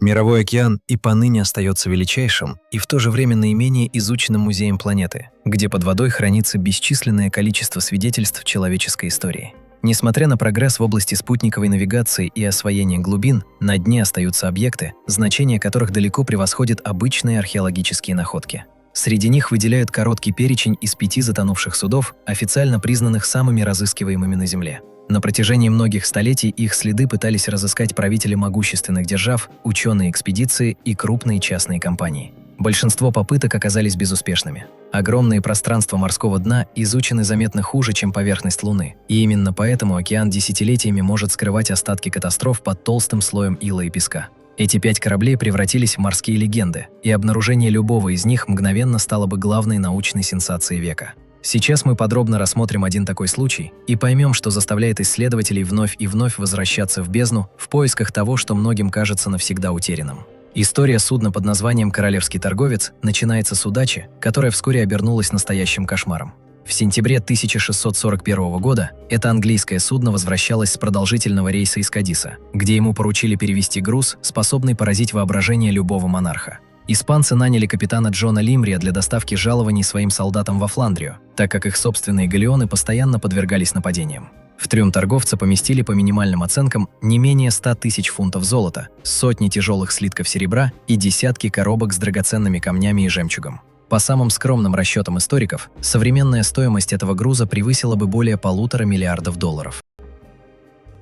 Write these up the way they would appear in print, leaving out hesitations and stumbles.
Мировой океан и поныне остается величайшим и в то же время наименее изученным музеем планеты, где под водой хранится бесчисленное количество свидетельств человеческой истории. Несмотря на прогресс в области спутниковой навигации и освоения глубин, на дне остаются объекты, значение которых далеко превосходит обычные археологические находки. Среди них выделяют короткий перечень из 5 затонувших судов, официально признанных самыми разыскиваемыми на Земле. На протяжении многих столетий их следы пытались разыскать правители могущественных держав, ученые экспедиции и крупные частные компании. Большинство попыток оказались безуспешными. Огромные пространства морского дна изучены заметно хуже, чем поверхность Луны, и именно поэтому океан десятилетиями может скрывать остатки катастроф под толстым слоем ила и песка. Эти 5 кораблей превратились в морские легенды, и обнаружение любого из них мгновенно стало бы главной научной сенсацией века. Сейчас мы подробно рассмотрим один такой случай и поймем, что заставляет исследователей вновь и вновь возвращаться в бездну в поисках того, что многим кажется навсегда утерянным. История судна под названием «Королевский торговец» начинается с удачи, которая вскоре обернулась настоящим кошмаром. В сентябре 1641 года это английское судно возвращалось с продолжительного рейса из Кадиса, где ему поручили перевезти груз, способный поразить воображение любого монарха. Испанцы наняли капитана Джона Лимрия для доставки жалований своим солдатам во Фландрию, так как их собственные галеоны постоянно подвергались нападениям. В трюм торговца поместили по минимальным оценкам не менее 100 тысяч фунтов золота, сотни тяжелых слитков серебра и десятки коробок с драгоценными камнями и жемчугом. По самым скромным расчетам историков, современная стоимость этого груза превысила бы более $1,5 миллиарда.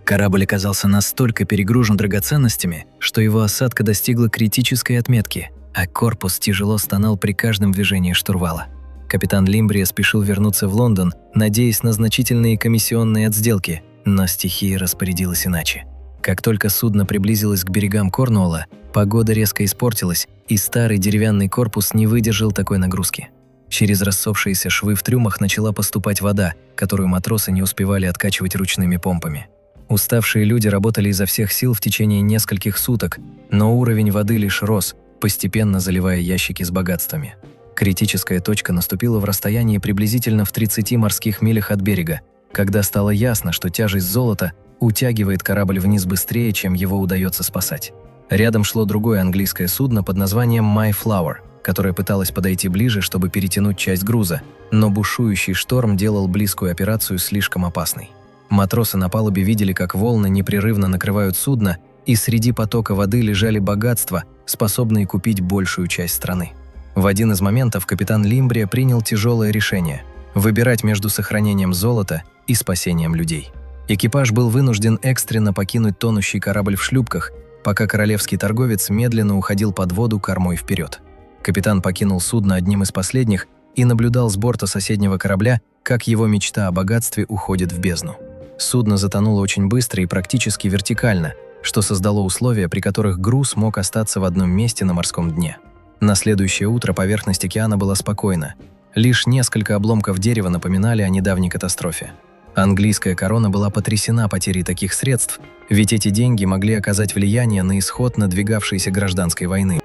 Корабль оказался настолько перегружен драгоценностями, что его осадка достигла критической отметки, а корпус тяжело стонал при каждом движении штурвала. Капитан Лимбрия спешил вернуться в Лондон, надеясь на значительные комиссионные от сделки, но стихия распорядилась иначе. Как только судно приблизилось к берегам Корнуолла, погода резко испортилась, и старый деревянный корпус не выдержал такой нагрузки. Через рассохшиеся швы в трюмах начала поступать вода, которую матросы не успевали откачивать ручными помпами. Уставшие люди работали изо всех сил в течение нескольких суток, но уровень воды лишь рос, постепенно заливая ящики с богатствами. Критическая точка наступила в расстоянии приблизительно в 30 морских милях от берега, когда стало ясно, что тяжесть золота утягивает корабль вниз быстрее, чем его удается спасать. Рядом шло другое английское судно под названием Mayflower, которое пыталось подойти ближе, чтобы перетянуть часть груза, но бушующий шторм делал близкую операцию слишком опасной. Матросы на палубе видели, как волны непрерывно накрывают судно, и среди потока воды лежали богатства, способные купить большую часть страны. В один из моментов капитан Лимбрия принял тяжелое решение – выбирать между сохранением золота и спасением людей. Экипаж был вынужден экстренно покинуть тонущий корабль в шлюпках, пока королевский торговец медленно уходил под воду кормой вперед. Капитан покинул судно одним из последних и наблюдал с борта соседнего корабля, как его мечта о богатстве уходит в бездну. Судно затонуло очень быстро и практически вертикально, что создало условия, при которых груз мог остаться в одном месте на морском дне. На следующее утро поверхность океана была спокойна. Лишь несколько обломков дерева напоминали о недавней катастрофе. Английская корона была потрясена потерей таких средств, ведь эти деньги могли оказать влияние на исход надвигавшейся гражданской войны.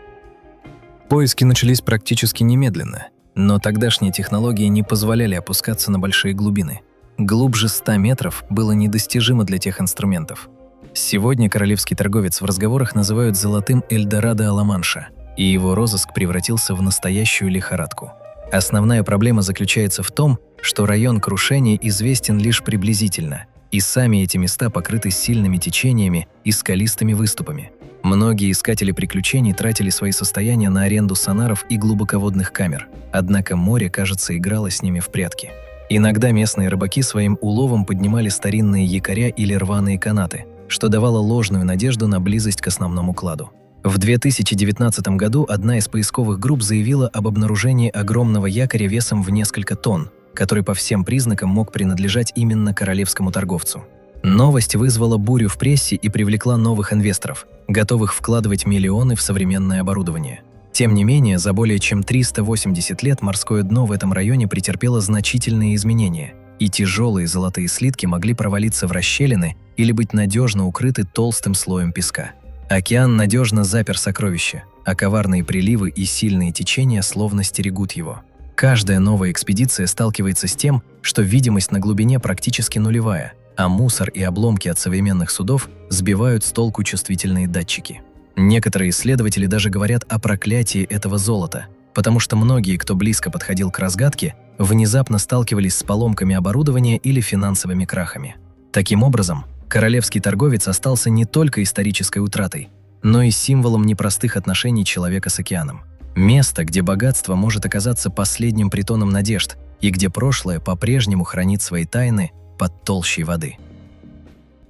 Поиски начались практически немедленно, но тогдашние технологии не позволяли опускаться на большие глубины. Глубже 100 метров было недостижимо для тех инструментов. Сегодня королевский торговец в разговорах называют «золотым Эльдорадо Ла-Манша», и его розыск превратился в настоящую лихорадку. Основная проблема заключается в том, что район крушения известен лишь приблизительно, и сами эти места покрыты сильными течениями и скалистыми выступами. Многие искатели приключений тратили свои состояния на аренду сонаров и глубоководных камер, однако море, кажется, играло с ними в прятки. Иногда местные рыбаки своим уловом поднимали старинные якоря или рваные канаты, что давало ложную надежду на близость к основному кладу. В 2019 году одна из поисковых групп заявила об обнаружении огромного якоря весом в несколько тонн, который по всем признакам мог принадлежать именно королевскому торговцу. Новость вызвала бурю в прессе и привлекла новых инвесторов, готовых вкладывать миллионы в современное оборудование. Тем не менее, за более чем 380 лет морское дно в этом районе претерпело значительные изменения, и тяжелые золотые слитки могли провалиться в расщелины или быть надежно укрыты толстым слоем песка. Океан надежно запер сокровища, а коварные приливы и сильные течения словно стерегут его. Каждая новая экспедиция сталкивается с тем, что видимость на глубине практически нулевая, а мусор и обломки от современных судов сбивают с толку чувствительные датчики. Некоторые исследователи даже говорят о проклятии этого золота, потому что многие, кто близко подходил к разгадке, внезапно сталкивались с поломками оборудования или финансовыми крахами. Таким образом, королевский торговец остался не только исторической утратой, но и символом непростых отношений человека с океаном. Место, где богатство может оказаться последним притоном надежд и где прошлое по-прежнему хранит свои тайны под толщей воды.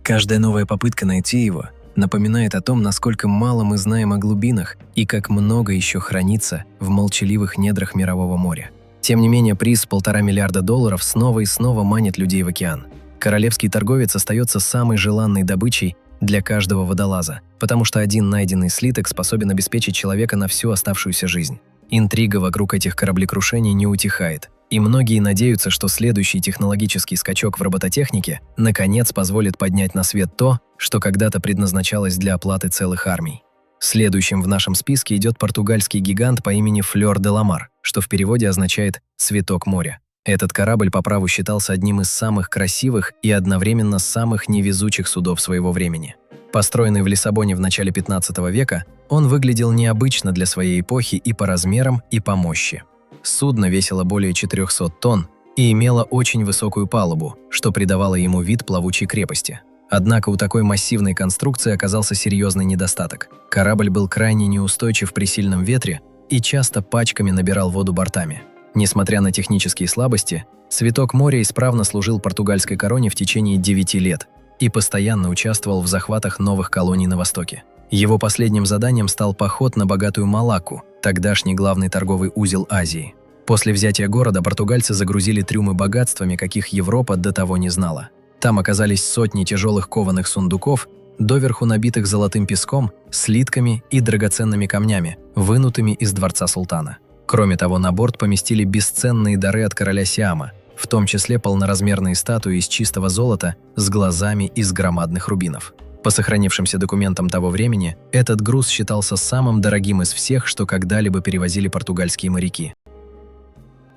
Каждая новая попытка найти его напоминает о том, насколько мало мы знаем о глубинах и как много еще хранится в молчаливых недрах Мирового моря. Тем не менее, приз в $1,5 миллиарда снова и снова манит людей в океан. Королевский торговец остается самой желанной добычей для каждого водолаза, потому что один найденный слиток способен обеспечить человека на всю оставшуюся жизнь. Интрига вокруг этих кораблекрушений не утихает, и многие надеются, что следующий технологический скачок в робототехнике наконец позволит поднять на свет то, что когда-то предназначалось для оплаты целых армий. Следующим в нашем списке идет португальский гигант по имени Флёр де ла Мар, что в переводе означает «цветок моря». Этот корабль по праву считался одним из самых красивых и одновременно самых невезучих судов своего времени. Построенный в Лиссабоне в начале 15 века, он выглядел необычно для своей эпохи и по размерам, и по мощи. Судно весило более 400 тонн и имело очень высокую палубу, что придавало ему вид плавучей крепости. Однако у такой массивной конструкции оказался серьезный недостаток. Корабль был крайне неустойчив при сильном ветре и часто пачками набирал воду бортами. Несмотря на технические слабости, «Цветок моря» исправно служил португальской короне в течение 9 лет и постоянно участвовал в захватах новых колоний на Востоке. Его последним заданием стал поход на богатую Малакку, тогдашний главный торговый узел Азии. После взятия города португальцы загрузили трюмы богатствами, каких Европа до того не знала. Там оказались сотни тяжелых кованых сундуков, доверху набитых золотым песком, слитками и драгоценными камнями, вынутыми из дворца султана. Кроме того, на борт поместили бесценные дары от короля Сиама, в том числе полноразмерные статуи из чистого золота с глазами из громадных рубинов. По сохранившимся документам того времени, этот груз считался самым дорогим из всех, что когда-либо перевозили португальские моряки.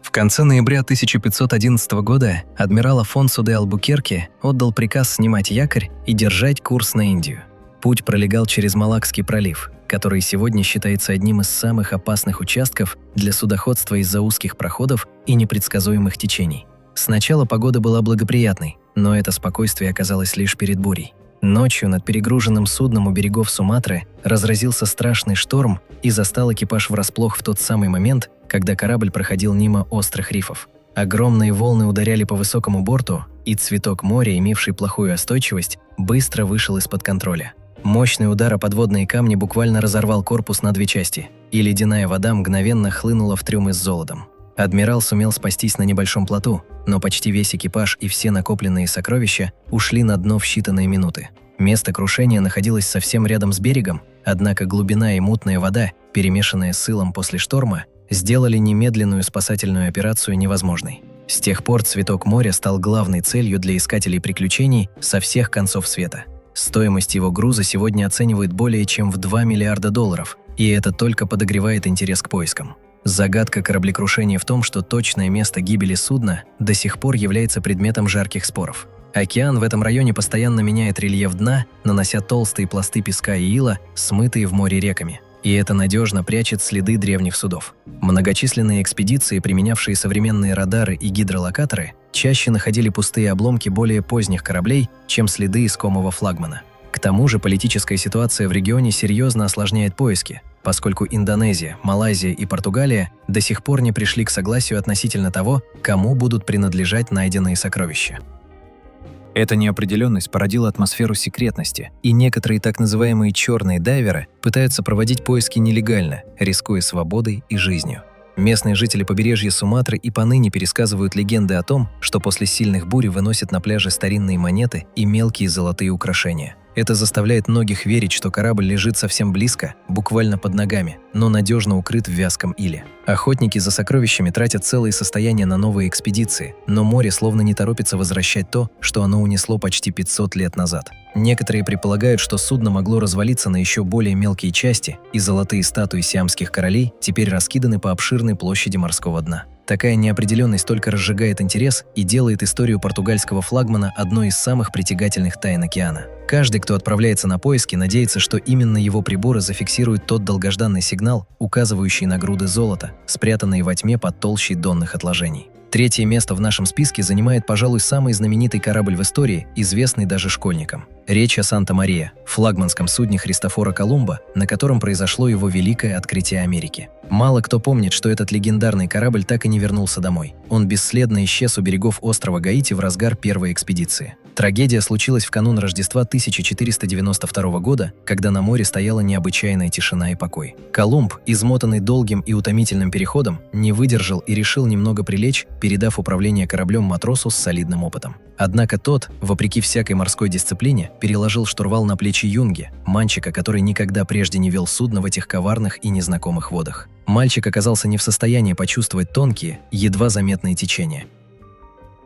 В конце ноября 1511 года адмирал Афонсо де Албукерке отдал приказ снимать якорь и держать курс на Индию. Путь пролегал через Малакский пролив, который сегодня считается одним из самых опасных участков для судоходства из-за узких проходов и непредсказуемых течений. Сначала погода была благоприятной, но это спокойствие оказалось лишь перед бурей. Ночью над перегруженным судном у берегов Суматры разразился страшный шторм и застал экипаж врасплох в тот самый момент, когда корабль проходил мимо острых рифов. Огромные волны ударяли по высокому борту, и «Цветок моря», имевший плохую остойчивость, быстро вышел из-под контроля. Мощный удар о подводные камни буквально разорвал корпус на две части, и ледяная вода мгновенно хлынула в трюмы с золотом. Адмирал сумел спастись на небольшом плоту, но почти весь экипаж и все накопленные сокровища ушли на дно в считанные минуты. Место крушения находилось совсем рядом с берегом, однако глубина и мутная вода, перемешанная с илом после шторма, сделали немедленную спасательную операцию невозможной. С тех пор «Цветок моря» стал главной целью для искателей приключений со всех концов света. Стоимость его груза сегодня оценивают более чем в $2 миллиарда, и это только подогревает интерес к поискам. Загадка кораблекрушения в том, что точное место гибели судна до сих пор является предметом жарких споров. Океан в этом районе постоянно меняет рельеф дна, нанося толстые пласты песка и ила, смытые в море реками. И это надежно прячет следы древних судов. Многочисленные экспедиции, применявшие современные радары и гидролокаторы, чаще находили пустые обломки более поздних кораблей, чем следы искомого флагмана. К тому же политическая ситуация в регионе серьезно осложняет поиски, поскольку Индонезия, Малайзия и Португалия до сих пор не пришли к согласию относительно того, кому будут принадлежать найденные сокровища. Эта неопределенность породила атмосферу секретности, и некоторые так называемые «черные дайверы» пытаются проводить поиски нелегально, рискуя свободой и жизнью. Местные жители побережья Суматры и поныне пересказывают легенды о том, что после сильных бурь выносят на пляже старинные монеты и мелкие золотые украшения. Это заставляет многих верить, что корабль лежит совсем близко, буквально под ногами, но надежно укрыт в вязком иле. Охотники за сокровищами тратят целые состояния на новые экспедиции, но море словно не торопится возвращать то, что оно унесло почти 500 лет назад. Некоторые предполагают, что судно могло развалиться на еще более мелкие части, и золотые статуи сиамских королей теперь раскиданы по обширной площади морского дна. Такая неопределенность только разжигает интерес и делает историю португальского флагмана одной из самых притягательных тайн океана. Каждый, кто отправляется на поиски, надеется, что именно его приборы зафиксируют тот долгожданный сигнал, указывающий на груды золота, спрятанные во тьме под толщей донных отложений. Третье место в нашем списке занимает, пожалуй, самый знаменитый корабль в истории, известный даже школьникам. Речь о Санта Мария, флагманском судне Христофора Колумба, на котором произошло его великое открытие Америки. Мало кто помнит, что этот легендарный корабль так и не вернулся домой. Он бесследно исчез у берегов острова Гаити в разгар первой экспедиции. Трагедия случилась в канун Рождества 1492 года, когда на море стояла необычайная тишина и покой. Колумб, измотанный долгим и утомительным переходом, не выдержал и решил немного прилечь, передав управление кораблем матросу с солидным опытом. Однако тот, вопреки всякой морской дисциплине, переложил штурвал на плечи юнги, мальчика, который никогда прежде не вел судно в этих коварных и незнакомых водах. Мальчик оказался не в состоянии почувствовать тонкие, едва заметные течения.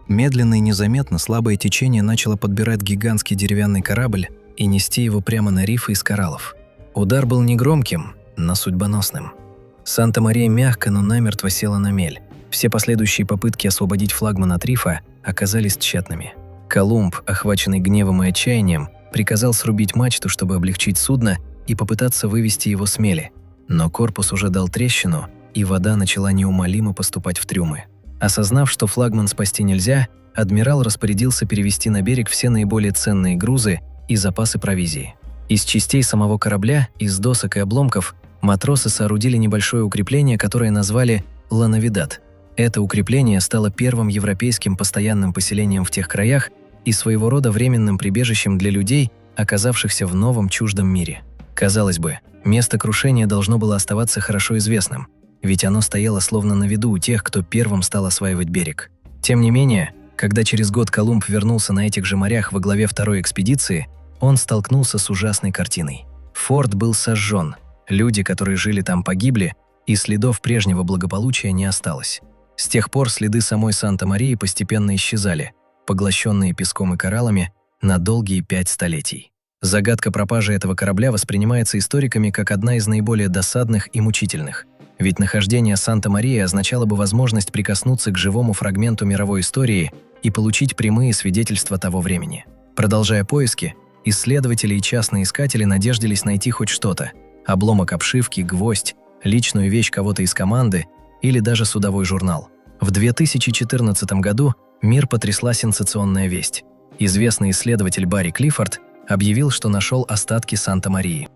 Медленно и незаметно слабое течение начало подбирать гигантский деревянный корабль и нести его прямо на рифы из кораллов. Удар был не громким, но судьбоносным. Санта Мария мягко, но намертво села на мель. Все последующие попытки освободить флагман от рифа оказались тщетными. Колумб, охваченный гневом и отчаянием, приказал срубить мачту, чтобы облегчить судно и попытаться вывести его с мели. Но корпус уже дал трещину, и вода начала неумолимо поступать в трюмы. Осознав, что флагман спасти нельзя, адмирал распорядился перевести на берег все наиболее ценные грузы и запасы провизии. Из частей самого корабля, из досок и обломков, матросы соорудили небольшое укрепление, которое назвали «Ла Навидад». Это укрепление стало первым европейским постоянным поселением в тех краях и своего рода временным прибежищем для людей, оказавшихся в новом чуждом мире. Казалось бы, место крушения должно было оставаться хорошо известным, ведь оно стояло словно на виду у тех, кто первым стал осваивать берег. Тем не менее, когда через год Колумб вернулся на этих же морях во главе второй экспедиции, он столкнулся с ужасной картиной. Форт был сожжен, люди, которые жили там, погибли, и следов прежнего благополучия не осталось. С тех пор следы самой Санта-Марии постепенно исчезали, поглощенные песком и кораллами, на долгие 5 столетий. Загадка пропажи этого корабля воспринимается историками как одна из наиболее досадных и мучительных. Ведь нахождение Санта-Марии означало бы возможность прикоснуться к живому фрагменту мировой истории и получить прямые свидетельства того времени. Продолжая поиски, исследователи и частные искатели надеялись найти хоть что-то – обломок обшивки, гвоздь, личную вещь кого-то из команды или даже судовой журнал. В 2014 году мир потрясла сенсационная весть. Известный исследователь Барри Клиффорд объявил, что нашел остатки Санта-Марии.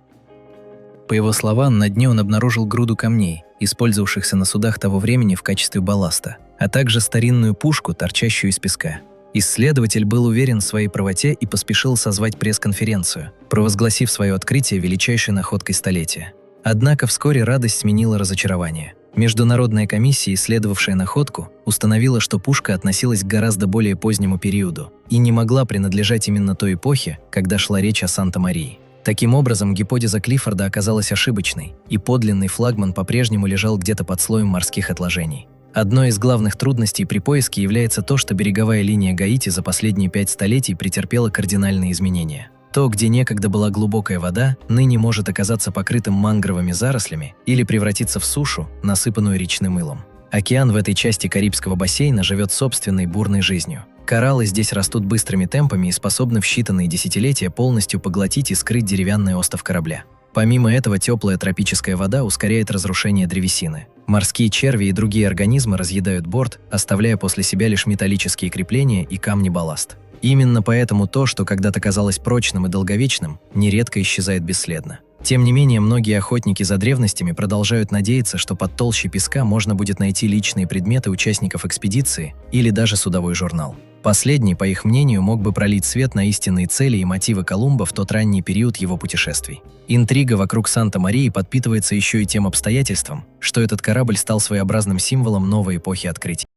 По его словам, на дне он обнаружил груду камней, использовавшихся на судах того времени в качестве балласта, а также старинную пушку, торчащую из песка. Исследователь был уверен в своей правоте и поспешил созвать пресс-конференцию, провозгласив свое открытие величайшей находкой столетия. Однако вскоре радость сменила разочарование. Международная комиссия, исследовавшая находку, установила, что пушка относилась к гораздо более позднему периоду и не могла принадлежать именно той эпохе, когда шла речь о Санта-Марии. Таким образом, гипотеза Клиффорда оказалась ошибочной, и подлинный флагман по-прежнему лежал где-то под слоем морских отложений. Одной из главных трудностей при поиске является то, что береговая линия Гаити за последние 5 столетий претерпела кардинальные изменения. То, где некогда была глубокая вода, ныне может оказаться покрытым мангровыми зарослями или превратиться в сушу, насыпанную речным мылом. Океан в этой части Карибского бассейна живет собственной бурной жизнью. Кораллы здесь растут быстрыми темпами и способны в считанные десятилетия полностью поглотить и скрыть деревянный остов корабля. Помимо этого, теплая тропическая вода ускоряет разрушение древесины. Морские черви и другие организмы разъедают борт, оставляя после себя лишь металлические крепления и камни-балласт. Именно поэтому то, что когда-то казалось прочным и долговечным, нередко исчезает бесследно. Тем не менее, многие охотники за древностями продолжают надеяться, что под толщей песка можно будет найти личные предметы участников экспедиции или даже судовой журнал. Последний, по их мнению, мог бы пролить свет на истинные цели и мотивы Колумба в тот ранний период его путешествий. Интрига вокруг Санта-Марии подпитывается еще и тем обстоятельством, что этот корабль стал своеобразным символом новой эпохи открытий.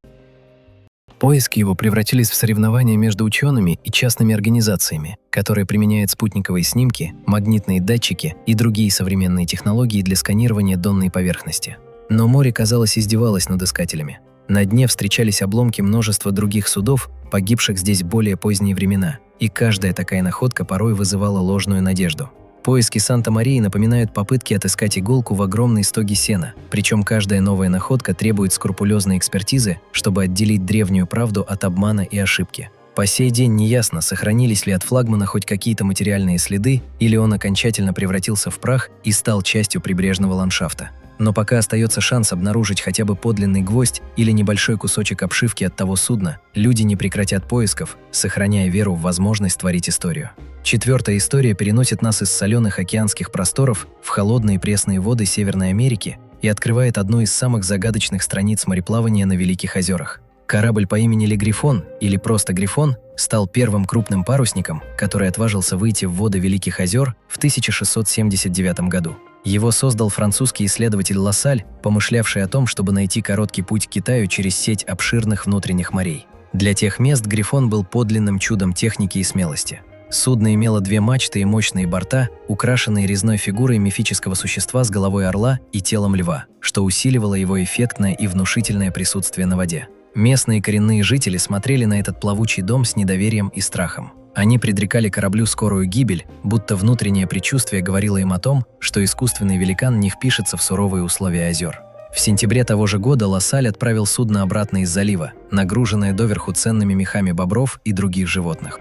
Поиски его превратились в соревнования между учеными и частными организациями, которые применяют спутниковые снимки, магнитные датчики и другие современные технологии для сканирования донной поверхности. Но море, казалось, издевалось над искателями. На дне встречались обломки множества других судов, погибших здесь в более поздние времена, и каждая такая находка порой вызывала ложную надежду. Поиски Санта Марии напоминают попытки отыскать иголку в огромной стоге сена, причем каждая новая находка требует скрупулезной экспертизы, чтобы отделить древнюю правду от обмана и ошибки. По сей день неясно, сохранились ли от флагмана хоть какие-то материальные следы, или он окончательно превратился в прах и стал частью прибрежного ландшафта. Но пока остается шанс обнаружить хотя бы подлинный гвоздь или небольшой кусочек обшивки от того судна, люди не прекратят поисков, сохраняя веру в возможность творить историю. Четвертая история переносит нас из соленых океанских просторов в холодные пресные воды Северной Америки и открывает одну из самых загадочных страниц мореплавания на Великих озерах. Корабль по имени Грифон, или просто Грифон, стал первым крупным парусником, который отважился выйти в воды Великих озер в 1679 году. Его создал французский исследователь Лассаль, помышлявший о том, чтобы найти короткий путь к Китаю через сеть обширных внутренних морей. Для тех мест Грифон был подлинным чудом техники и смелости. Судно имело 2 мачты и мощные борта, украшенные резной фигурой мифического существа с головой орла и телом льва, что усиливало его эффектное и внушительное присутствие на воде. Местные коренные жители смотрели на этот плавучий дом с недоверием и страхом. Они предрекали кораблю скорую гибель, будто внутреннее предчувствие говорило им о том, что искусственный великан не впишется в суровые условия озер. В сентябре того же года Лассаль отправил судно обратно из залива, нагруженное доверху ценными мехами бобров и других животных.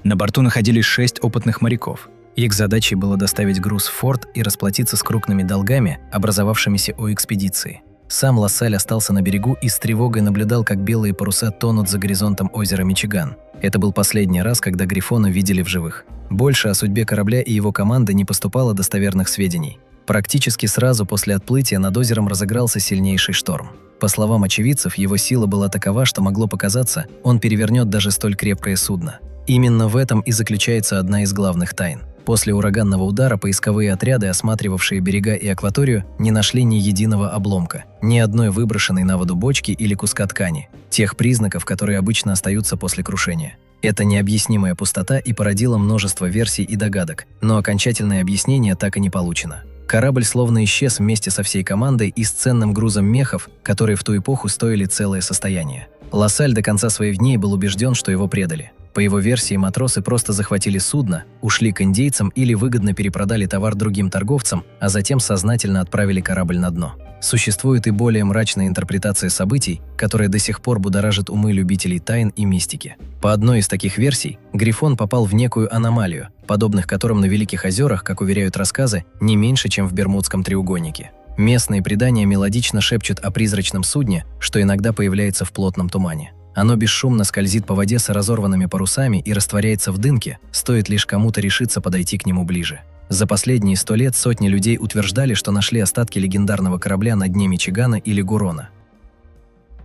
На борту находились 6 опытных моряков. Их задачей было доставить груз в форт и расплатиться с крупными долгами, образовавшимися у экспедиции. Сам Лассаль остался на берегу и с тревогой наблюдал, как белые паруса тонут за горизонтом озера Мичиган. Это был последний раз, когда Грифона видели в живых. Больше о судьбе корабля и его команды не поступало достоверных сведений. Практически сразу после отплытия над озером разыгрался сильнейший шторм. По словам очевидцев, его сила была такова, что могло показаться, он перевернет даже столь крепкое судно. Именно в этом и заключается одна из главных тайн. После ураганного удара поисковые отряды, осматривавшие берега и акваторию, не нашли ни единого обломка, ни одной выброшенной на воду бочки или куска ткани, тех признаков, которые обычно остаются после крушения. Это необъяснимая пустота и породила множество версий и догадок, но окончательное объяснение так и не получено. Корабль словно исчез вместе со всей командой и с ценным грузом мехов, которые в ту эпоху стоили целое состояние. Лассаль до конца своих дней был убежден, что его предали. По его версии, матросы просто захватили судно, ушли к индейцам или выгодно перепродали товар другим торговцам, а затем сознательно отправили корабль на дно. Существует и более мрачная интерпретация событий, которая до сих пор будоражит умы любителей тайн и мистики. По одной из таких версий, Грифон попал в некую аномалию, подобных которым на Великих озерах, как уверяют рассказы, не меньше, чем в Бермудском треугольнике. Местные предания мелодично шепчут о призрачном судне, что иногда появляется в плотном тумане. Оно бесшумно скользит по воде с разорванными парусами и растворяется в дымке, стоит лишь кому-то решиться подойти к нему ближе. За последние 100 лет сотни людей утверждали, что нашли остатки легендарного корабля на дне Мичигана или Гурона.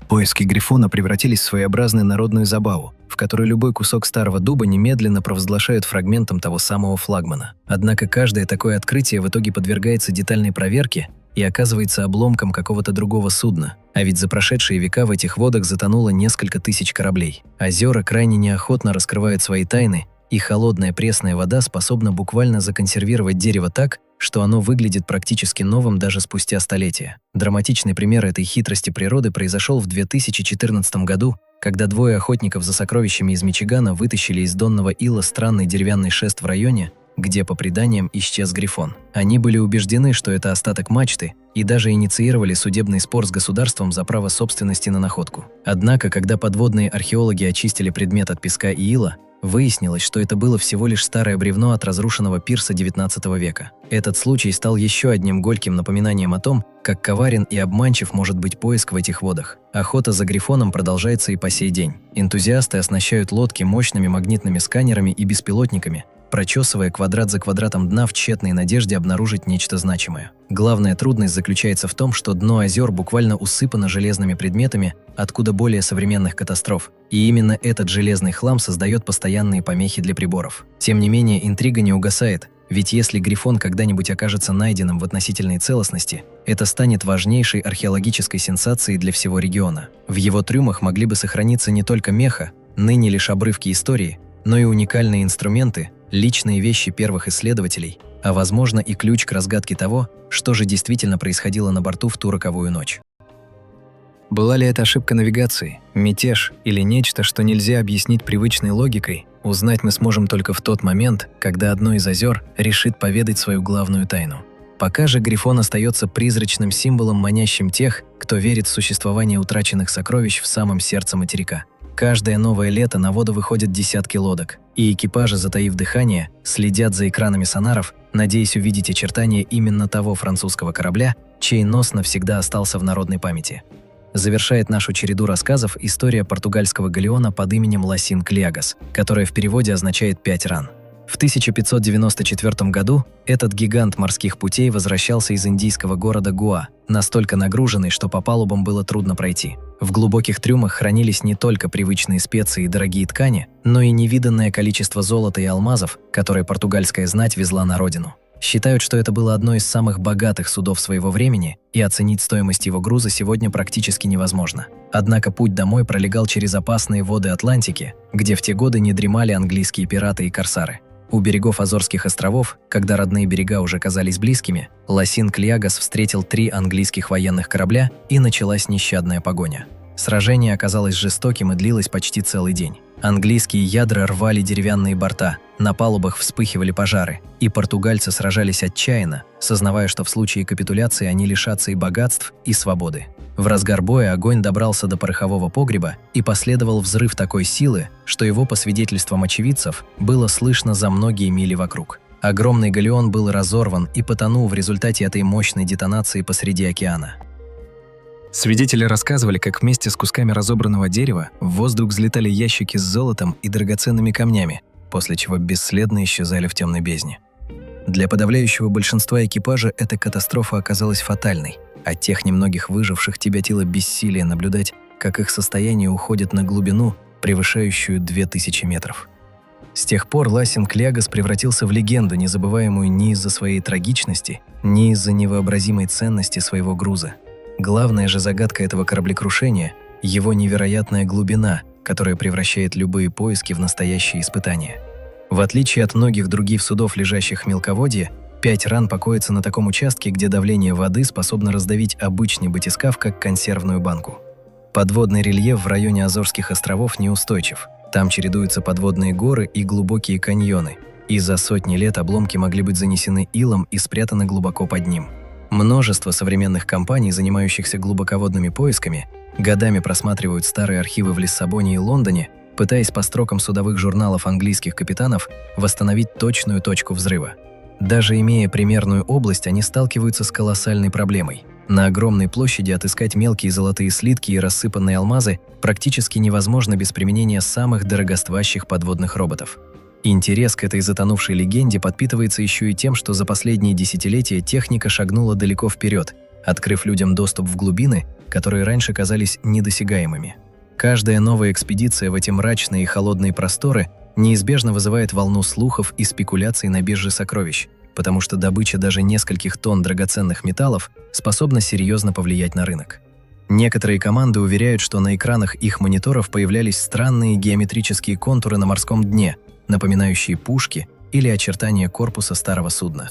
Поиски Грифона превратились в своеобразную народную забаву, в которой любой кусок старого дуба немедленно провозглашают фрагментом того самого флагмана. Однако каждое такое открытие в итоге подвергается детальной проверке и оказывается обломком какого-то другого судна. А ведь за прошедшие века в этих водах затонуло несколько тысяч кораблей. Озера крайне неохотно раскрывают свои тайны, и холодная пресная вода способна буквально законсервировать дерево так, что оно выглядит практически новым даже спустя столетия. Драматичный пример этой хитрости природы произошел в 2014 году, когда 2 охотников за сокровищами из Мичигана вытащили из донного ила странный деревянный шест в районе, где, по преданиям, исчез Грифон. Они были убеждены, что это остаток мачты, и даже инициировали судебный спор с государством за право собственности на находку. Однако, когда подводные археологи очистили предмет от песка и ила, выяснилось, что это было всего лишь старое бревно от разрушенного пирса XIX века. Этот случай стал еще одним горьким напоминанием о том, как коварен и обманчив может быть поиск в этих водах. Охота за Грифоном продолжается и по сей день. Энтузиасты оснащают лодки мощными магнитными сканерами и беспилотниками, прочесывая квадрат за квадратом дна в тщетной надежде обнаружить нечто значимое. Главная трудность заключается в том, что дно озер буквально усыпано железными предметами от куда более современных катастроф, и именно этот железный хлам создает постоянные помехи для приборов. Тем не менее, интрига не угасает, ведь если Грифон когда-нибудь окажется найденным в относительной целостности, это станет важнейшей археологической сенсацией для всего региона. В его трюмах могли бы сохраниться не только меха, ныне лишь обрывки истории, но и уникальные инструменты, личные вещи первых исследователей, а возможно и ключ к разгадке того, что же действительно происходило на борту в ту роковую ночь. Была ли это ошибка навигации, мятеж или нечто, что нельзя объяснить привычной логикой, Узнать мы сможем только в тот момент, когда одно из озер решит поведать свою главную тайну. Пока же Грифон остается призрачным символом, манящим тех, кто верит в существование утраченных сокровищ в самом сердце материка. Каждое новое лето на воду выходят десятки лодок, и экипажи, затаив дыхание, следят за экранами сонаров, надеясь увидеть очертания именно того французского корабля, чей нос навсегда остался в народной памяти. Завершает нашу череду рассказов история португальского галеона под именем Ласин-Клягас, которая в переводе означает «пять ран». В 1594 году этот гигант морских путей возвращался из индийского города Гоа, настолько нагруженный, что по палубам было трудно пройти. В глубоких трюмах хранились не только привычные специи и дорогие ткани, но и невиданное количество золота и алмазов, которые португальская знать везла на родину. Считают, что это было одно из самых богатых судов своего времени, и оценить стоимость его груза сегодня практически невозможно. Однако путь домой пролегал через опасные воды Атлантики, где в те годы не дремали английские пираты и корсары. У берегов Азорских островов, когда родные берега уже казались близкими, Ласин-Клягас встретил 3 английских военных корабля, и началась нещадная погоня. Сражение оказалось жестоким и длилось почти целый день. Английские ядра рвали деревянные борта, на палубах вспыхивали пожары, и португальцы сражались отчаянно, сознавая, что в случае капитуляции они лишатся и богатств, и свободы. В разгар боя огонь добрался до порохового погреба, и последовал взрыв такой силы, что его, по свидетельствам очевидцев, было слышно за многие мили вокруг. Огромный галеон был разорван и потонул в результате этой мощной детонации посреди океана. Свидетели рассказывали, как вместе с кусками разобранного дерева в воздух взлетали ящики с золотом и драгоценными камнями, после чего бесследно исчезали в темной бездне. Для подавляющего большинства экипажа эта катастрофа оказалась фатальной. От тех немногих выживших тяготило бессилие наблюдать, как их состояние уходит на глубину, превышающую 2000 метров. С тех пор Ласин-Клягас превратился в легенду, незабываемую ни из-за своей трагичности, ни из-за невообразимой ценности своего груза. Главная же загадка этого кораблекрушения – его невероятная глубина, которая превращает любые поиски в настоящие испытания. В отличие от многих других судов, лежащих в мелководье, 5 ран покоится на таком участке, где давление воды способно раздавить обычный батискаф, как консервную банку. Подводный рельеф в районе Азорских островов неустойчив. Там чередуются подводные горы и глубокие каньоны, и за сотни лет обломки могли быть занесены илом и спрятаны глубоко под ним. Множество современных компаний, занимающихся глубоководными поисками, годами просматривают старые архивы в Лиссабоне и Лондоне, пытаясь по строкам судовых журналов английских капитанов восстановить точную точку взрыва. Даже имея примерную область, они сталкиваются с колоссальной проблемой. На огромной площади отыскать мелкие золотые слитки и рассыпанные алмазы практически невозможно без применения самых дорогостоящих подводных роботов. Интерес к этой затонувшей легенде подпитывается еще и тем, что за последние десятилетия техника шагнула далеко вперед, открыв людям доступ в глубины, которые раньше казались недосягаемыми. Каждая новая экспедиция в эти мрачные и холодные просторы неизбежно вызывает волну слухов и спекуляций на бирже сокровищ, потому что добыча даже нескольких тонн драгоценных металлов способна серьезно повлиять на рынок. Некоторые команды уверяют, что на экранах их мониторов появлялись странные геометрические контуры на морском дне, напоминающие пушки или очертания корпуса старого судна.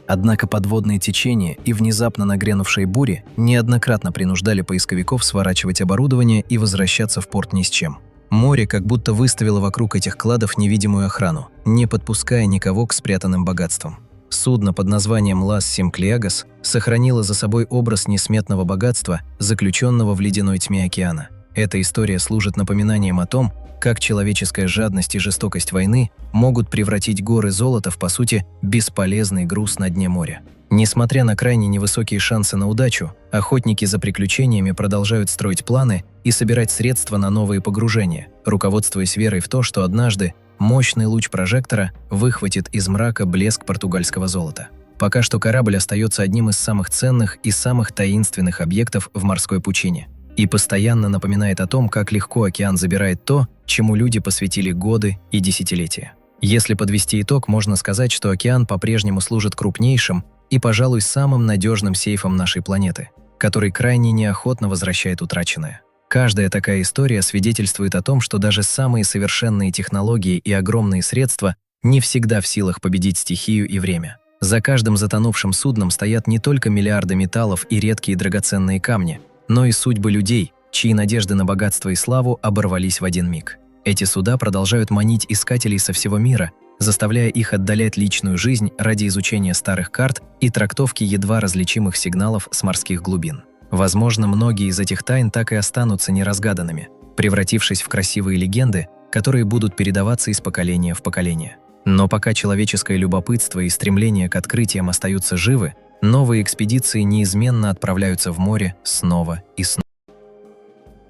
Однако подводные течения и внезапно нагрянувшие бури неоднократно принуждали поисковиков сворачивать оборудование и возвращаться в порт ни с чем. Море как будто выставило вокруг этих кладов невидимую охрану, не подпуская никого к спрятанным богатствам. Судно под названием Лас-Сим-Клягас сохранило за собой образ несметного богатства, заключенного в ледяной тьме океана. Эта история служит напоминанием о том, как человеческая жадность и жестокость войны могут превратить горы золота в, по сути, бесполезный груз на дне моря. Несмотря на крайне невысокие шансы на удачу, охотники за приключениями продолжают строить планы и собирать средства на новые погружения, руководствуясь верой в то, что однажды мощный луч прожектора выхватит из мрака блеск португальского золота. Пока что корабль остается одним из самых ценных и самых таинственных объектов в морской пучине и постоянно напоминает о том, как легко океан забирает то, чему люди посвятили годы и десятилетия. Если подвести итог, можно сказать, что океан по-прежнему служит крупнейшим и, пожалуй, самым надежным сейфом нашей планеты, который крайне неохотно возвращает утраченное. Каждая такая история свидетельствует о том, что даже самые совершенные технологии и огромные средства не всегда в силах победить стихию и время. За каждым затонувшим судном стоят не только миллиарды металлов и редкие драгоценные камни, но и судьбы людей, чьи надежды на богатство и славу оборвались в один миг. Эти суда продолжают манить искателей со всего мира, заставляя их отдалять личную жизнь ради изучения старых карт и трактовки едва различимых сигналов с морских глубин. Возможно, многие из этих тайн так и останутся неразгаданными, превратившись в красивые легенды, которые будут передаваться из поколения в поколение. Но пока человеческое любопытство и стремление к открытиям остаются живы, новые экспедиции неизменно отправляются в море снова и снова.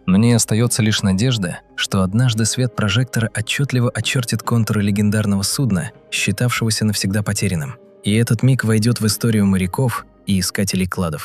Мне остается лишь надежда, что однажды свет прожектора отчетливо очертит контуры легендарного судна, считавшегося навсегда потерянным. И этот миг войдет в историю моряков и искателей кладов.